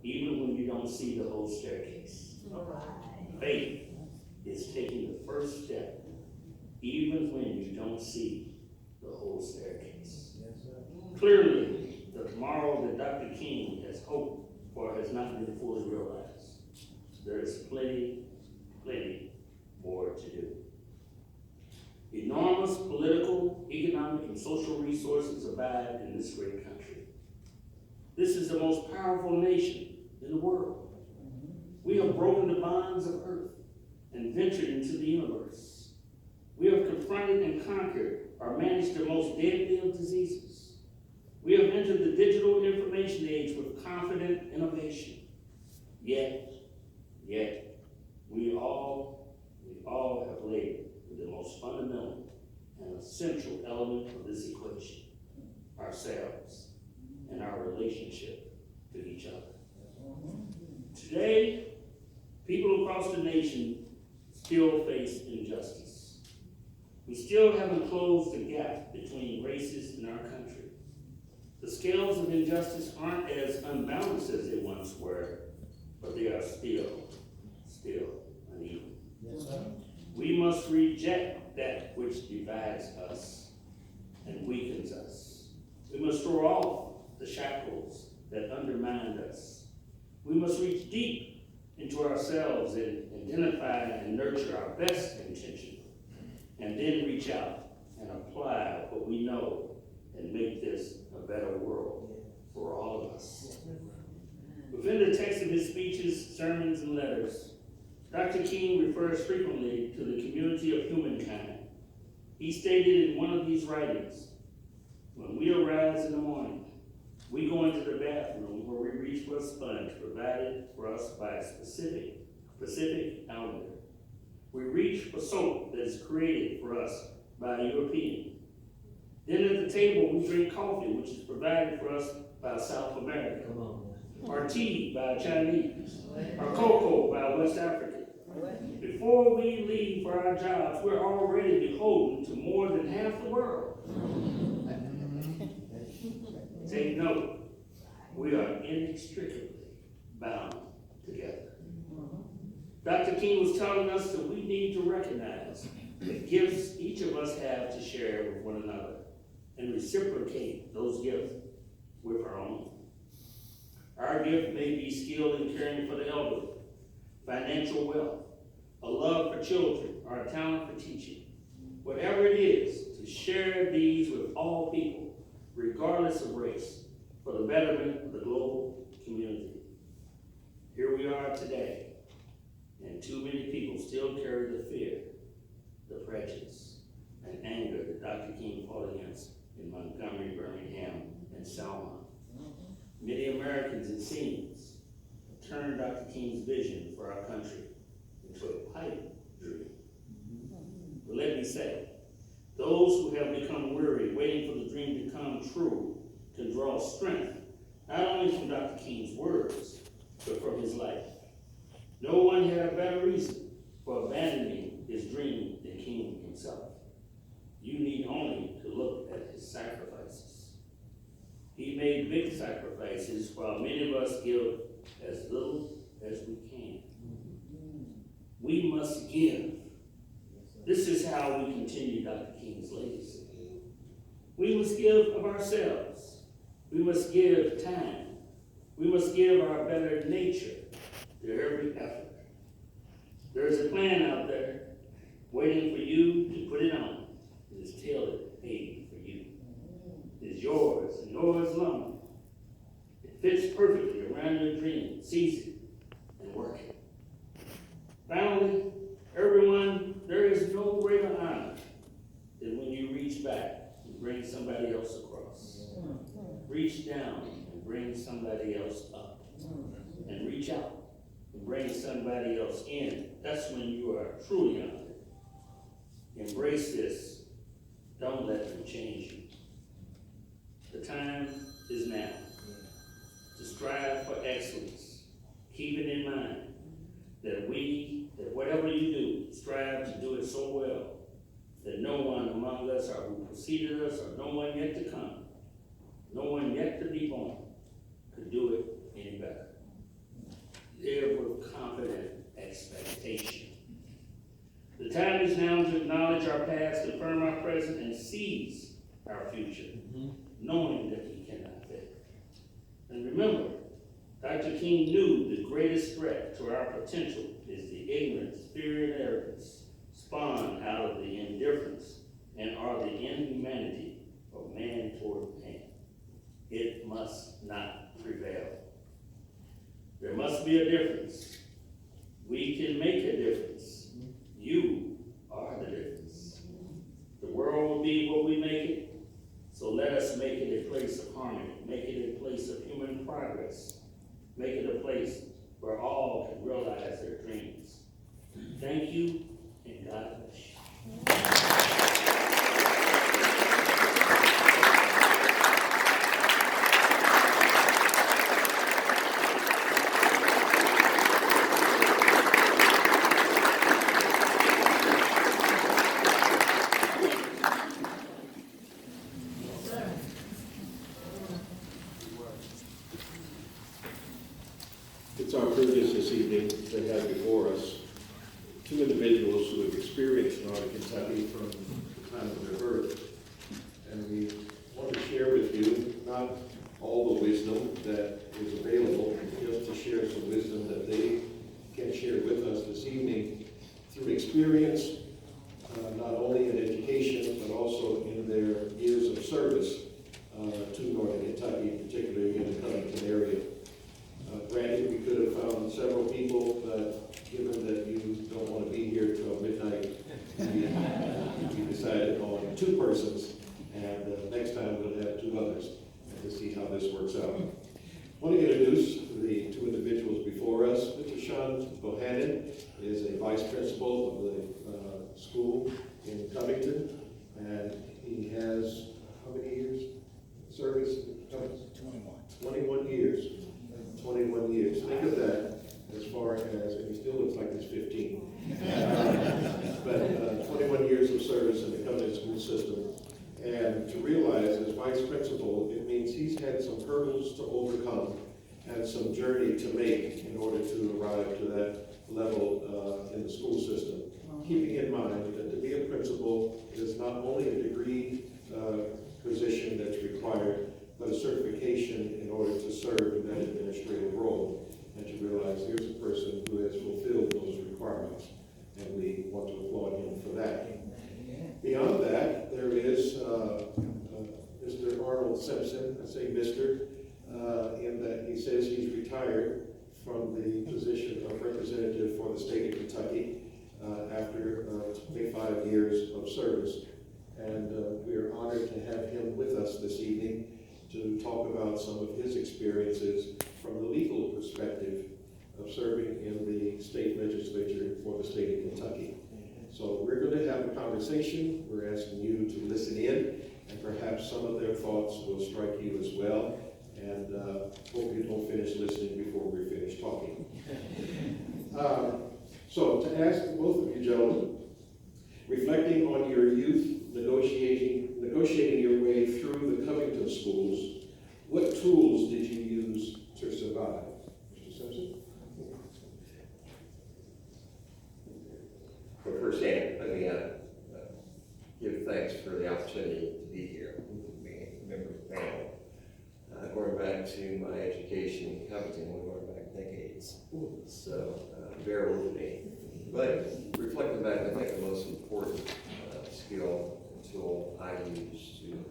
even when you don't see the whole staircase. All right. Faith is taking the first step, even when you don't see the whole staircase. Yes, sir. Clearly, the tomorrow that Dr. King has hoped for has not been fully realized. There is plenty more to do. Enormous political, economic, and social resources abide in this great country. This is the most powerful nation in the world. We have broken the bonds of earth and ventured into the universe. We have confronted and conquered or managed the most deadly of diseases. We have entered the digital information age with confident innovation. Yet, we all have laid with the most fundamental and essential element of this equation, ourselves and our relationship to each other. Today, people across the nation still face injustice. We still haven't closed the gap between races in our country. The scales of injustice aren't as unbalanced as they once were, but they are still uneven. Yes, sir. We must reject that which divides us and weakens us. We must throw off the shackles that undermine us. We must reach deep into ourselves and identify and nurture our best intention, and then reach out and apply what we know and make this a better world for all of us. Within the text of his speeches, sermons, and letters, Dr. King refers frequently to the community of humankind. He stated in one of these writings, "When we arise in the morning, we go into the bathroom where we reach for a sponge provided for us by a Pacific Islander. We reach for soap that is created for us by a European. Then at the table, we drink coffee, which is provided for us by South America, Come on, man. or tea by a Chinese, or cocoa by a West African. Before we leave for our jobs, we're already beholden to more than half the world. Take note, we are inextricably bound together." Dr. King was telling us that we need to recognize the gifts each of us have to share with one another and reciprocate those gifts with our own. Our gift may be skill in caring for the elderly, financial wealth, a love for children, or a talent for teaching. Whatever it is, to share these with all people, regardless of race, for the betterment of the global community. Here we are today, and too many people still carry the fear, the prejudice, and anger that Dr. King fought against in Montgomery, Birmingham, and Selma. Many Americans, it seems, have turned Dr. King's vision for our country into a pipe dream. But let me say, those who have become weary waiting for the dream to come true can draw strength, not only from Dr. King's words, but from his life. No one had a better reason for abandoning his dream than King himself. You need only to look at his sacrifices. He made big sacrifices while many of us give as little as we can. We must give. This is how we continue Dr. King's legacy. We must give of ourselves. We must give time. We must give our better nature to every effort. There is a plan out there waiting for you to put it on. It is tailored, made for you. It is yours and yours alone. It fits perfectly around your dream. Seize it and work it. Finally, everyone, there is no greater honor than when you reach back and bring somebody else across. Reach down and bring somebody else up. And reach out and bring somebody else in. That's when you are truly honored. Embrace this. Don't let them change you. The time is now to strive for excellence. Keep it in mind that whatever you do, strive to do it so well that no one among us or who preceded us or no one yet to come, no one yet to be born, could do it any better. our present and sees our future, knowing that he cannot fail. And remember, Dr. King knew the greatest threat to our potential is the ignorance, fear, and arrogance spawned out of the indifference and are the inhumanity of man toward man. It must not prevail. There must be a difference. We can make a difference. You are the difference. The world will be what we make it, so let us make it a place of harmony, make it a place of human progress, make it a place where all can realize their dreams. Thank you, and God bless you. It's our privilege this evening to have before us two individuals who have experienced Northern Kentucky from the time of their birth. And we want to share with you not all the wisdom that is available, just to share some wisdom that they can share with us this evening through experience, not only in education, but also in their years of service to Northern Kentucky, particularly in the Covington area. Granted, we could have found several people, but given that you don't want to be here till midnight, we decided on two persons, and next time we'll have two others, and to see how this works out. I want to introduce the two individuals before us. Mr. Sean Bohannon is a vice principal of the school in Covington, and he has how many years service? 21 years. 21 years. Think of that as far as, and he still looks like he's 15. But 21 years of service in the Covington school system. And to realize as vice principal, it means he's had some hurdles to overcome and some journey to make in order to arrive to that level in the school system. Keeping in mind that to be a principal is not only a degree position that's required, but a certification in order to serve in that administrative role. And to realize here's a person who has fulfilled those requirements, and we want to applaud him for that. Beyond that, there is Mr. Arnold Simpson, I say Mr., in that he says he's retired from the position of representative for the state of Kentucky after 25 years of service. And we are honored to have him with us this evening to talk about some of his experiences from the legal perspective of serving in the state legislature for the state of Kentucky. So we're going to have a conversation. We're asking you to listen in, and perhaps some of their thoughts will strike you as well. And hope you don't finish listening before we finish talking. So to ask both of you gentlemen, reflecting on your youth, negotiating your way through the Covington schools, what tools did you use to survive? Mr. Simpson? Well, first, let me give thanks for the opportunity to be here, being a member of the panel. Going back to my education in Covington, we're going back decades, so bear with me. But reflecting back, I think the most important skill and tool I use to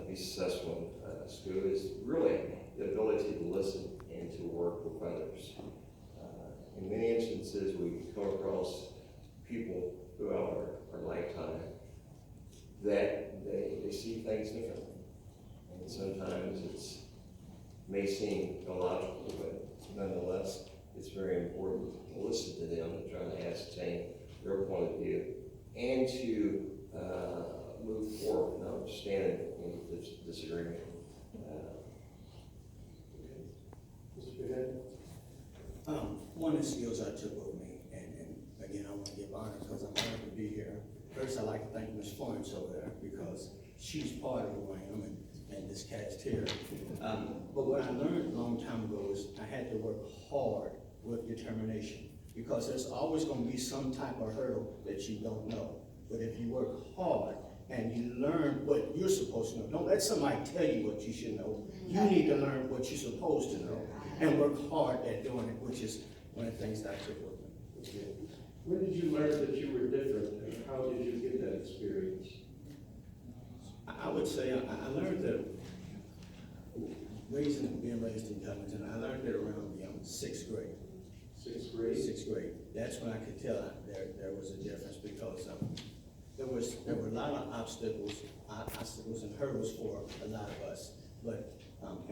be successful in school is really the ability to listen and to work with others. In many instances, we come across people throughout our lifetime that they see things differently. And sometimes it may seem illogical, but nonetheless, it's very important to listen to them and try to ascertain their point of view and to move forward, not understanding any disagreement. Mr. Head? One of the skills I took with me, and again, I want to give honor because I'm honored to be here. First, I'd like to thank Ms. Florence over there because she's part of who I am and this cast here. But what I learned a long time ago is I had to work hard with determination because there's always going to be some type of hurdle that you don't know. But if you work hard, and you learn what you're supposed to know. Don't let somebody tell you what you should know. You need to learn what you're supposed to know and work hard at doing it, which is one of the things that I took with me. When did you learn that you were different, and how did you get that experience? I would say I learned that being raised in Covington, I learned it around the 6th grade. Sixth grade? 6th grade. That's when I could tell there was a difference, because there were a lot of obstacles and hurdles for a lot of us. But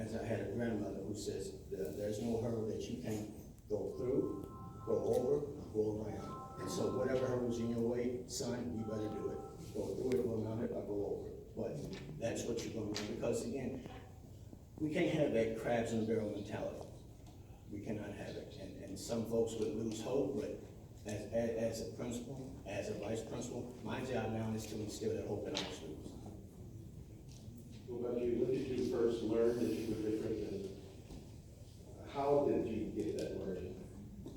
as I had a grandmother who says, there's no hurdle that you can't go through, go over, go around. And so whatever hurdles in your way, son, you better do it. Go through it, go around it, or go over it. But that's what you're gonna do, because again, we can't have that crabs in the barrel mentality. We cannot have it. And some folks would lose hope, but as a principal, as a vice principal, my job now is to instill that hope in our students. What about you? When did you first learn that you were different, and how did you get that learning?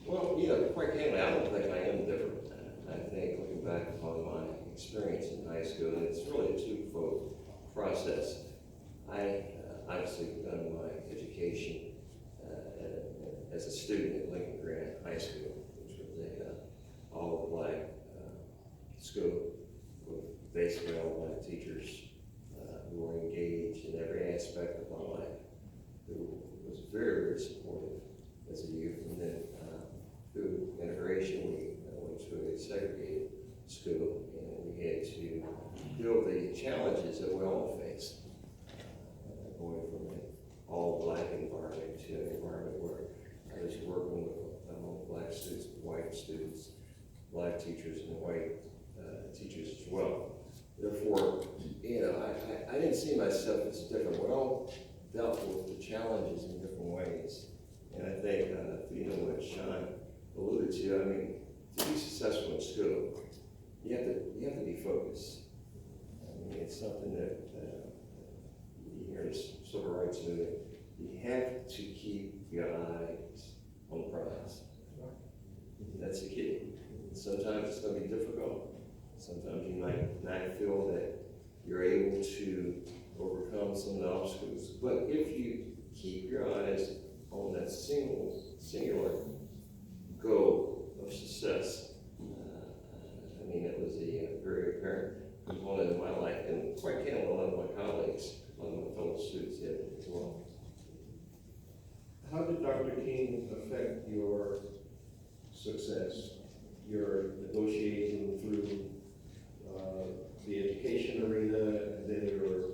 Well, quite candidly, I don't think I am different. I think looking back upon my experience in high school, and it's really a twofold process. I obviously begun my education as a student at Lenhof High School, which was a all-black school with basically all black teachers who were engaged in every aspect of my life, who was very, very supportive as a youth. And then through integration, we went to a segregated school, and we had to deal with the challenges that we all face, going from an all-black environment to an environment where I was working with black students, white students, black teachers, and white teachers as well. Therefore, I didn't see myself as different. We all dealt with the challenges in different ways. And I think, what Sean alluded to, I mean, to be successful in school, you have to be focused. I mean, it's something that you hear in the civil rights movement. You have to keep your eyes on the prize. That's the key. Sometimes it's going to be difficult. Sometimes you might not feel that you're able to overcome some of the obstacles. But if you keep your eyes on that singular goal of success, I mean, it was a very apparent component of my life, and quite candidly, a lot of my colleagues, a lot of my fellow students did as well. How did Dr. King affect your success, your negotiating through the education arena and then your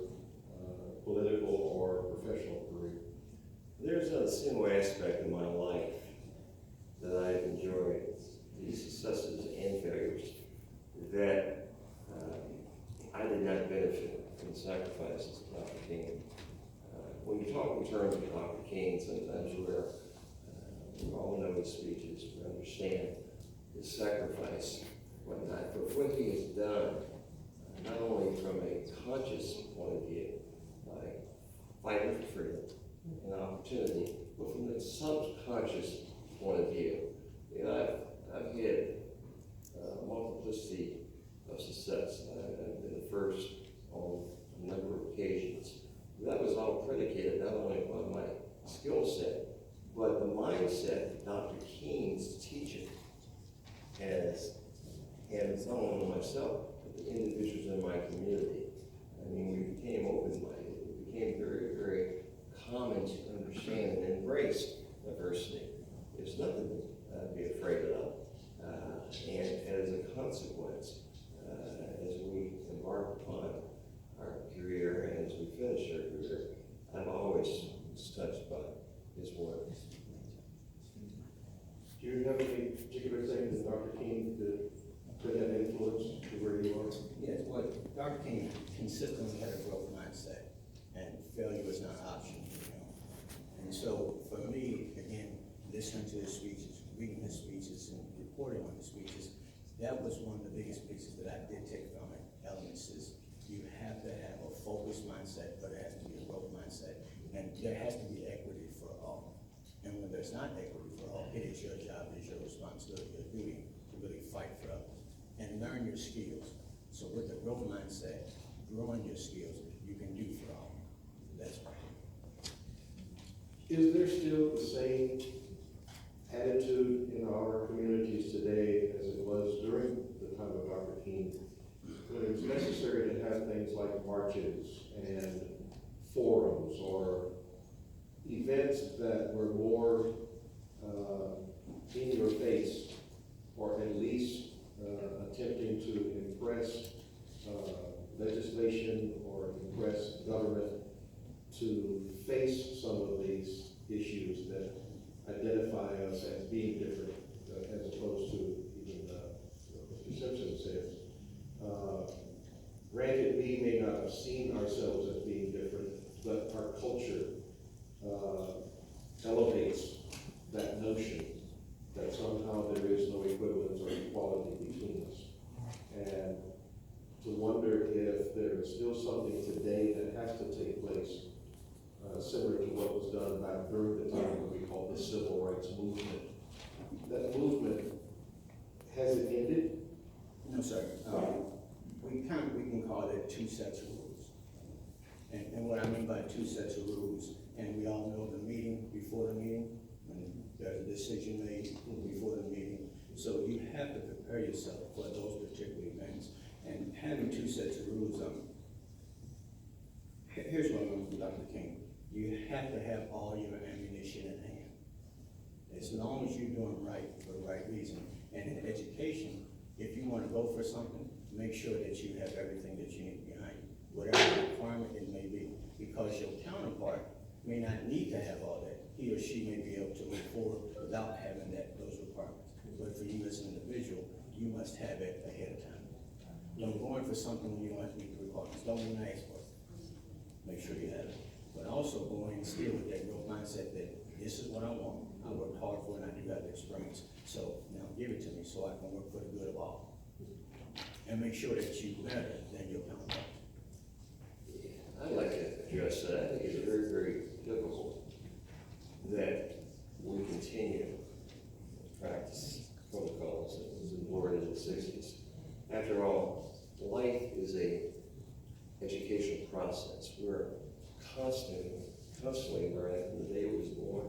political or professional career? There's a single aspect of my life that I've enjoyed, these successes and failures, that I did not benefit from the sacrifices of Dr. King. When you talk in terms of Dr. King, sometimes we all know his speeches, we understand his sacrifice, whatnot, but what he has done, not only from a conscious point of view, like fighting for freedom and opportunity, but from the subconscious point of view. I've had a multiplicity of success. I've been the first on a number of occasions. That was all predicated not only upon my skill set, but the mindset of Dr. King's teaching has not only myself, but the individuals in my community. I mean, we became open-minded. We became very, very common to understand and embrace diversity. There's nothing to be afraid of. And as a consequence, as we embark upon our career and as we finish our career, I'm always touched by his words. Do you have any particular things that Dr. King could have influenced to where you are? Yes, well, Dr. King consistently had a growth mindset, and failure was not an option, And so for me, again, listening to his speeches, reading his speeches, and reporting on his speeches, that was one of the biggest pieces that I did take from it. Elements is you have to have a focused mindset, but it has to be a growth mindset, and there has to be equity for all. And when there's not equity for all, it is your job, it is your responsibility, your duty to really fight for others and learn your skills. So with the growth mindset, growing your skills, you can do for all. That's right. Is there still the same attitude in our communities today as it was during the time of Dr. King? When it was necessary to have things like marches and forums or events that were more in your face, or at least attempting to impress legislation or impress government to face some of these issues that identify us as being different, as opposed to even what Mr. Simpson says. Granted, we may not have seen ourselves as being different, but our culture elevates that notion that somehow there is no equivalence or equality between us. And to wonder if there is still something today that has to take place, similar to what was done back during the time what we call the civil rights movement. That movement, has it ended? No, sir. We can call it two sets of rules. And what I mean by two sets of rules, and we all know the meeting before the meeting, when there's a decision made before the meeting. So you have to prepare yourself for those particular events. And having two sets of rules, here's what I'm going to Dr. King. You have to have all your ammunition in hand. As long as you're doing right for the right reason. And in education, if you want to go for something, make sure that you have everything that you need behind you, whatever requirement it may be, because your counterpart may not need to have all that. He or she may be able to move forward without having those requirements. But for you as an individual, you must have it ahead of time. Don't go in for something when you don't have to meet the requirements. Don't even ask for it. Make sure you have it. But also go in and still with that growth mindset that this is what I want. I work hard for it and I do have the experience. So now give it to me so I can work for the good of all. And make sure that you're better than your counterpart. I'd like to address that. I think it's very, very difficult that we continue to practice protocols that was employed in the 60s. After all, life is a educational process. We're constantly learning from the day we was born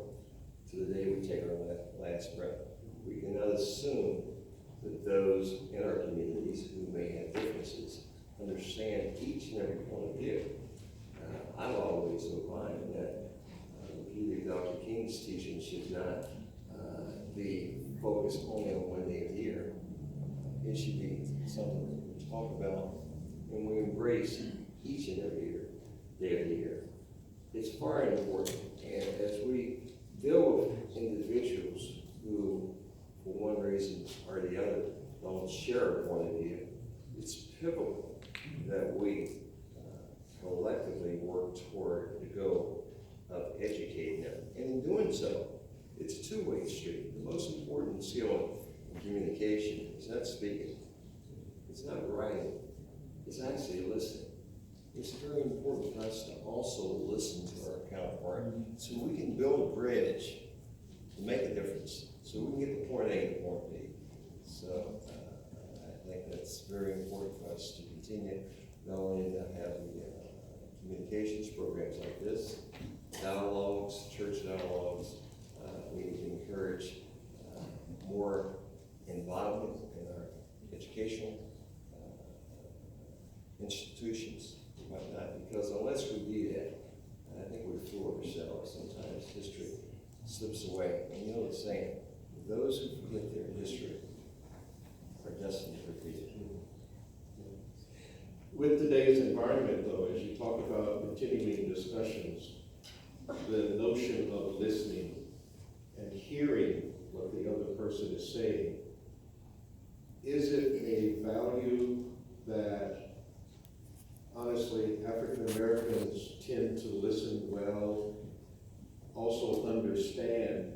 to the day we take our last breath. We cannot assume that those in our communities who may have differences understand each and every point of view. I've always opined that Dr. King's teaching should not be focused only on one day of the year. It should be something that we talk about and we embrace each and every day of the year. It's far important, and as we deal with individuals who, for one reason or the other, don't share a point of view, it's pivotal that we collectively work toward the goal of educating them. And in doing so, it's a two-way street. The most important skill in communication is not speaking, it's not writing, it's actually listening. It's very important for us to also listen to our counterpart so we can build a bridge to make a difference, so we can get to point A to point B. So I think that's very important for us to continue not only to have the communications programs like this, dialogues, church dialogues. We need to encourage more involvement in our educational institutions and whatnot, because unless we do that, I think we fool ourselves. Sometimes history slips away. And you know the saying, those who forget their history are destined to repeat it. With today's environment, though, as you talk about continuing discussions, the notion of listening and hearing what the other person is saying, is it a value that, honestly, African Americans tend to listen well, also understand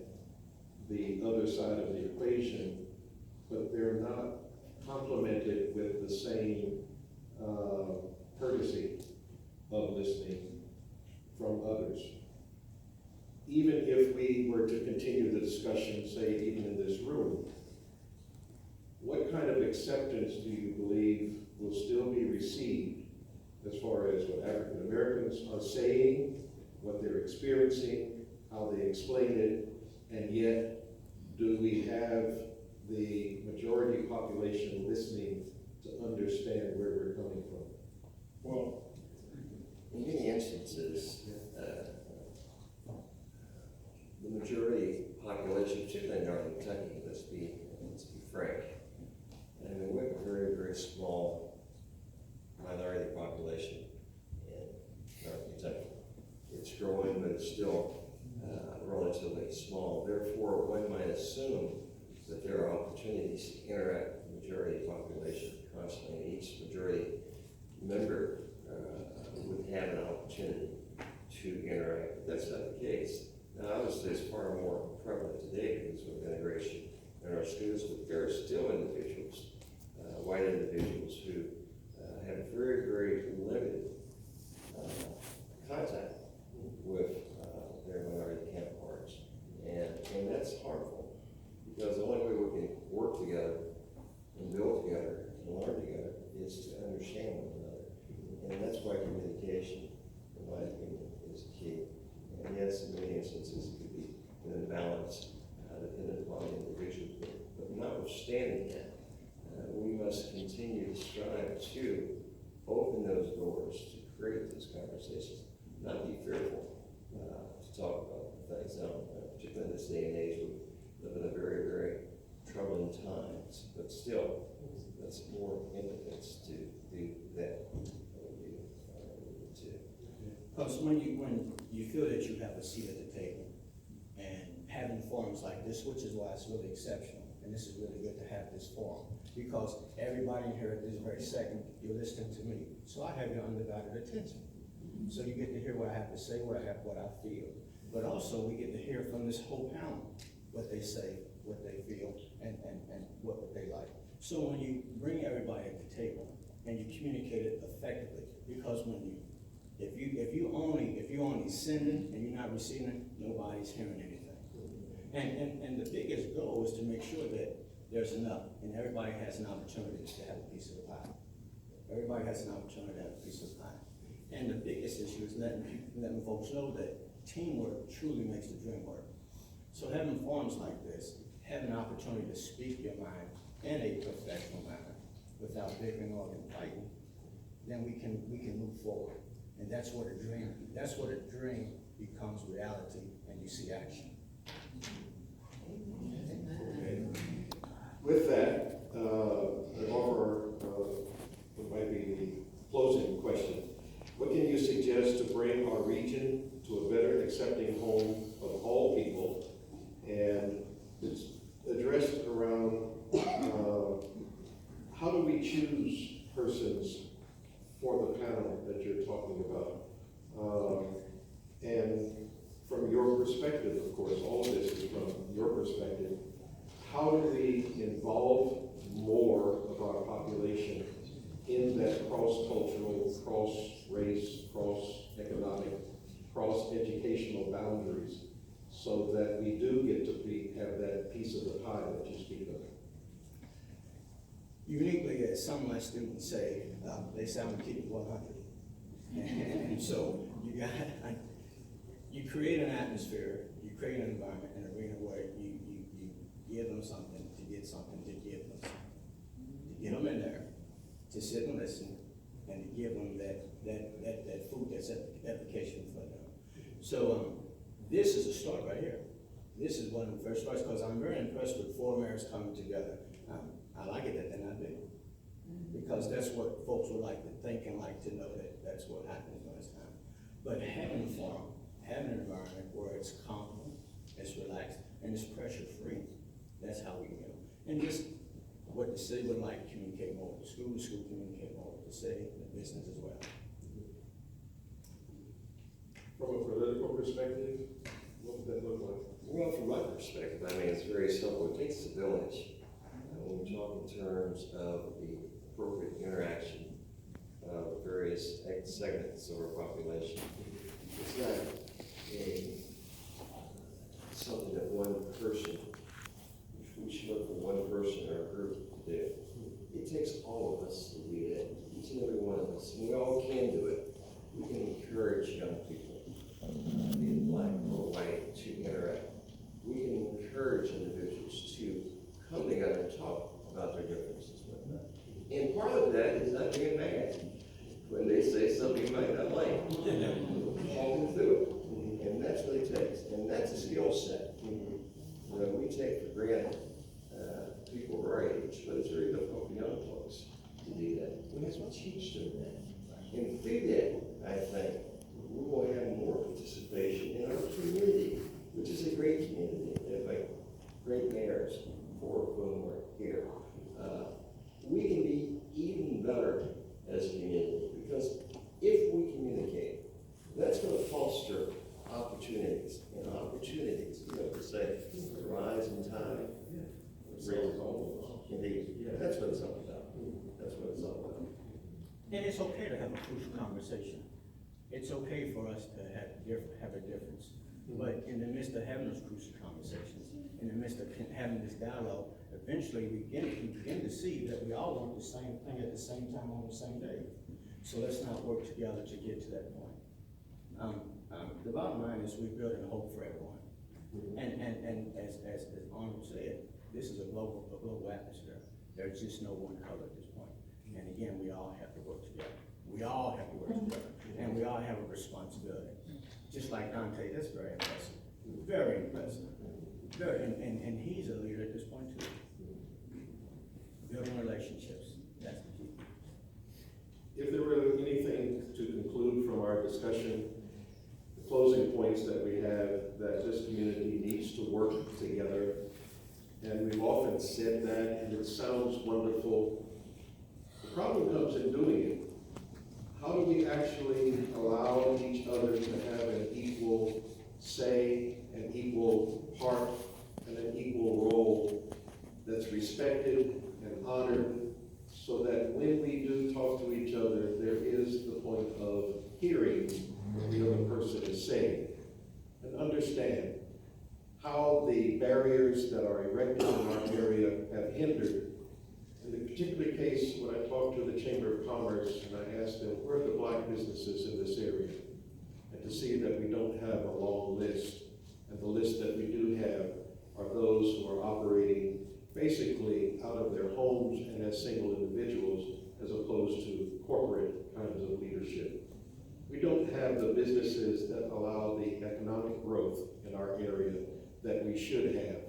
the other side of the equation, but they're not complemented with the same courtesy of listening from others? Even if we were to continue the discussion, say even in this room, what kind of acceptance do you believe will still how they explain it, and yet do we have the majority population listening to understand where we're coming from? Well, In many instances, the majority population, particularly in Northern Kentucky, let's be frank, I mean, we have a very, very small minority population in Northern Kentucky. It's growing, but it's still relatively small. Therefore, one might assume that there are opportunities to interact with the majority population constantly. Each majority member would have an opportunity to interact, but that's not the case. Now, obviously, it's far more prevalent today because of integration in our schools, but there are still individuals, white individuals, who have very, very limited contact with their minority counterparts. And that's harmful, because the only way we can work together and build together and learn together is to understand one another. And that's why communication, in my opinion, is key. And yes, in many instances, it could be an imbalance dependent upon the individual. But notwithstanding that, we must continue to strive to open those doors, to create those conversations, not be fearful to talk about things. Now, particularly in this day and age, we live in a very, very troubling times, but still, that's more impetus to do that than we do. Because when you feel that you have a seat at the table, and having forums like this, which is why it's really exceptional, and this is really good to have this forum, because everybody in here at this very second, you're listening to me, so I have your undivided attention. So you get to hear what I have to say, what I feel, but also we get to hear from this whole panel what they say, what they feel, and what they like. So when you bring everybody at the table and you communicate it effectively, because if you only sending and you're not receiving, nobody's hearing anything. And the biggest goal is to make sure that there's enough, and everybody has an opportunity to have a piece of the pie. Everybody has an opportunity to have a piece of the pie. And the biggest issue is letting folks know that teamwork truly makes the dream work. So having forums like this, having an opportunity to speak your mind in a professional manner without bickering or fighting, then we can move forward. And that's what a dream becomes reality, and you see action. Okay. With that, I offer what might be the closing question. What can you suggest to bring our region to a better accepting home of all people? And it's addressed around how do we choose persons for the panel that you're talking about? And from your perspective, of course, all of this is from your perspective, how do we involve more of our population in that cross-cultural, cross-race, cross-economic, cross-educational boundaries, so that we do get to have that piece of the pie that you speak of? Uniquely, as some of my students say, they say I'm keeping 100. And so you create an atmosphere, you create an environment, an arena where you give them something to get something to give them something. To get them in there, to sit and listen, and to give them that food that's efficacious for them. So this is a start right here. This is one of the first starts, because I'm very impressed with 4 mayors coming together. I like it that they're not big, because that's what folks would like to think and like to know, that that's what happens when it's time. But having a forum, having an environment where it's calm, it's relaxed, and it's pressure-free, that's how we go. And just what the city would like to communicate more with the school communicate more with the city, the business as well. From a political perspective, what would that look like? Well, from my perspective, I mean, it's very simple. It takes a village. When we talk in terms of the appropriate interaction of various segments of our population, it's not something that one person, we should look for one person or a group to do. It takes all of us to do that, each and every one of us. And we all can do it. We can encourage young people, be it black or white, to encourage individuals to come together and talk about their differences with them. And part of that is not being mad when they say something you might not like. Walking through it. And that's what it takes. And that's a skill set. That we take for granted, people our age, but it's very difficult for young folks to do that. We have to teach them that. And through that, I think, we will have more participation in our community, which is a great community. We have like great mayors for when we're here. We can be even better as a community, because if we communicate, that's going to foster opportunities, and opportunities, you know, to say, rise in time, raise all. Indeed, that's what it's all about. That's what it's all about. And it's okay to have a crucial conversation. It's okay for us to have a difference. But in the midst of having those crucial conversations, in the midst of having this dialogue, eventually we begin to see that we all want the same thing at the same time on the same day. So let's not work together to get to that point. The bottom line is we're building hope for everyone. And as Arnold said, this is a global atmosphere. There's just no one color at this point. And again, we all have to work together. We all have to work together. And we all have a responsibility. Just like Dante, that's very impressive. Very impressive. And he's a leader at this point too. Building relationships, that's the key. If there were anything to conclude from our discussion, the closing points that we have, that this community needs to work together. And we've often said that, and it sounds wonderful. The problem comes in doing it. How do we actually allow each other to have an equal say, an equal part, and an equal role that's respected and honored, so that when we do talk to each other, there is the point of hearing what the other person is saying, and understand how the barriers that are erected in our area have hindered. In the particular case, when I talked to the Chamber of Commerce and I asked them, where are the black businesses in this area? And to see that we don't have a long list, and the list that we do have are those who are operating basically out of their homes and as single individuals, as opposed to corporate kinds of leadership. We don't have the businesses that allow the economic growth in our area that we should have,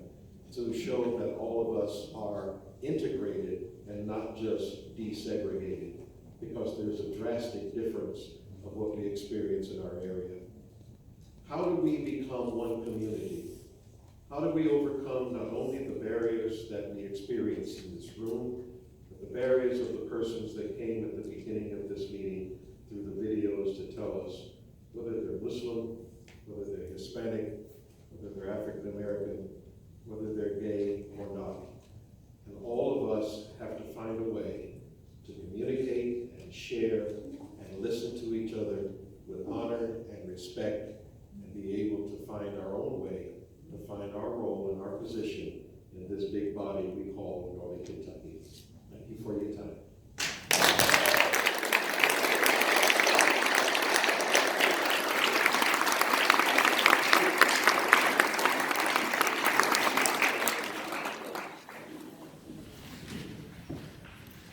to show that all of us are integrated and not just desegregated, because there's a drastic difference of what we experience in our area. How do we become one community? How do we overcome not only the barriers that we experience in this room, but the barriers of the persons that came at the beginning of this meeting through the videos to tell us whether they're Muslim, whether they're Hispanic, whether they're African American, whether they're gay or not. And all of us have to find a way to communicate and share and listen to each other with honor and respect, and be able to find our own way, to find our role and our position in this big body we call Northern Kentucky. Thank you for your time.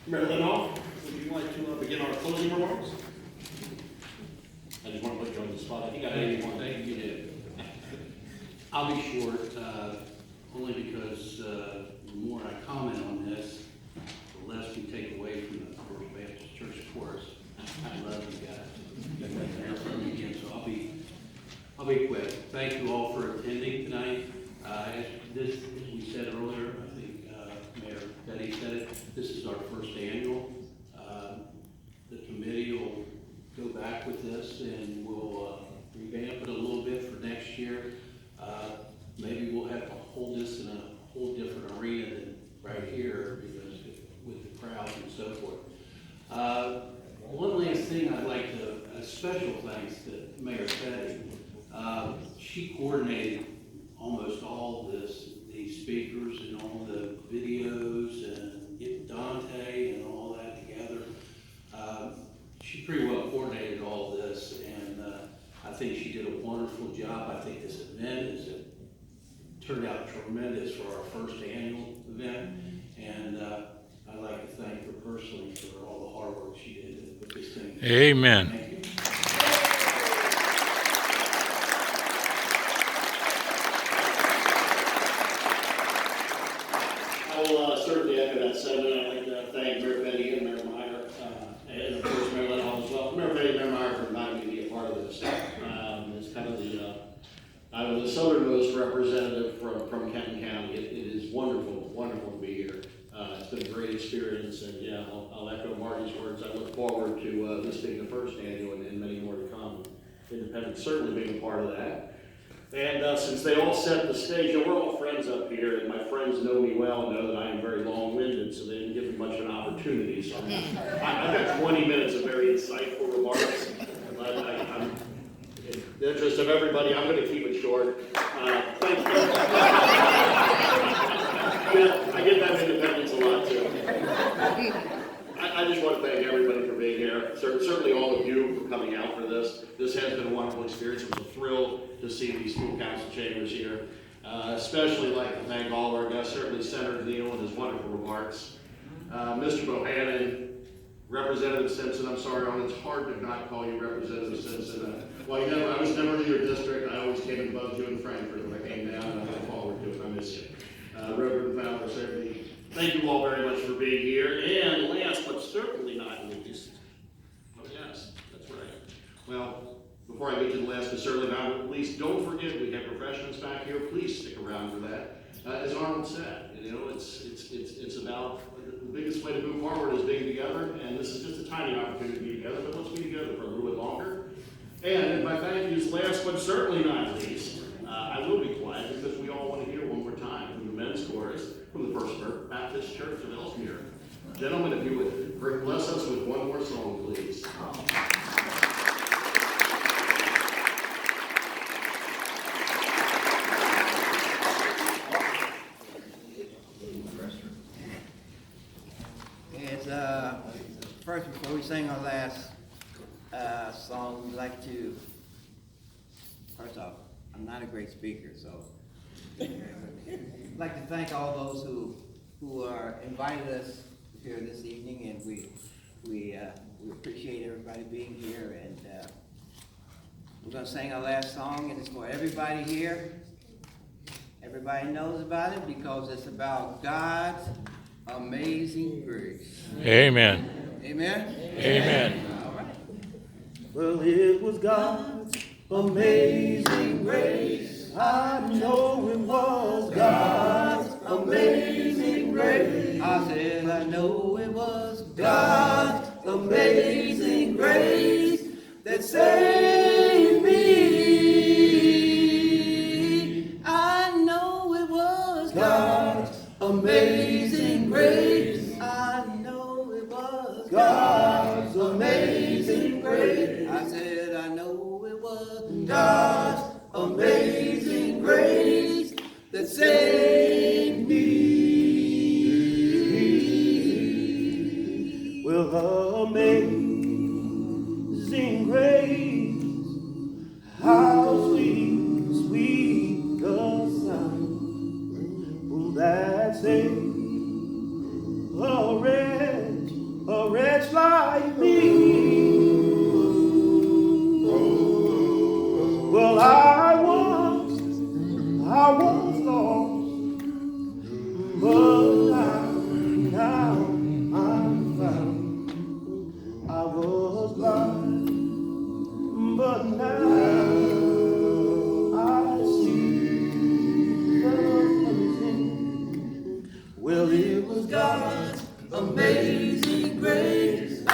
Mayor Lenhof, would you like to begin our closing remarks? I just want to put you on the spot. I think I know you want that. You did. I'll be short, only because the more I comment on this, the less you take away from the First Baptist Church chorus. I love you guys. Hear from you again, so I'll be quick. Thank you all for attending tonight. As we said earlier, I think Mayor Fette said it. This is our first annual. The committee will go back with this and we'll revamp it a little bit for next year. Maybe we'll have to hold this in a whole different arena than right here, because with the crowds and so forth. One last thing I'd like to, a special thanks to Mayor Fette. She coordinated almost all this, these speakers and all the videos and get Dante and all that together. She pretty well coordinated all this, and I think she did a wonderful job. I think this event turned out tremendous for our first annual event. And I'd like to thank her personally for all the hard work she did to put this thing together. Amen. Thank you. I will certainly echo that sentiment. I'd like to thank Mayor Fette and Mayor Meyer, and of course Mayor Lenhof as well. Mayor Fette and Mayor Meyer for inviting me to be a part of this. It's kind of the southernmost representative from Kenton County. It is wonderful to be here. It's been a great experience, and yeah, I'll echo Marty's words. I look forward to this being the first annual and many more to come. Independence certainly being a part of that. And since they all set the stage, and we're all friends up here, and my friends know me well and know that I am very long-winded, so they didn't give me much of an opportunity. So I've got 20 minutes of very insightful remarks. But I'm, in the interest of everybody, I'm going to keep it short. Thank you. I get that independence a lot too. I just want to thank everybody for being here. Certainly all of you for coming out for this. This has been a wonderful experience. It was a thrill to see these school council chambers here. Especially like to thank all of our guests, certainly Senator Neal and his wonderful remarks. Mr. Bohannon, Representative Simpson, I'm sorry, it's hard to not call you Representative Simpson. Well, I was never in your district. I always came and bugged you in Frankfurt when I came down, and I look forward to it. I miss you. Reverend Fowler, certainly, thank you all very much for being here. And last but certainly not least, oh yes, that's right. Well, before I get to the last but certainly not least, don't forget we have refreshments back here. Please stick around for that. As Arnold said, it's about the biggest way to move forward is being together, and this is just a tiny opportunity to be together, but let's be together for a little bit longer. And my thank yous last but certainly not least, I will be quiet because we all want to hear one more time from the men's chorus from the First Baptist Church of Elsmere. Gentlemen, if you would bless us with one more song, please. First, before we sing our last song, we'd like to, first off, I'm not a great speaker, so I'd like to thank all those who are invited us here this evening, and we appreciate everybody being here, and we're going to sing our last song, and it's for everybody here. Everybody knows about it because it's about God's amazing grace. Amen. Amen? Amen. All right. Well, it was God's amazing grace. I know it was God's amazing grace. I said I know it was God's amazing grace that saved me. I know it was God's amazing grace. I know it was God's amazing grace. I said I know it was God's amazing grace that saved me. Well, amazing grace, how sweet, sweet the sound that saved a wretch like me. Well, I was lost, but now I'm found. I was blind, but now I see the amazing. Well, it was God's amazing grace. I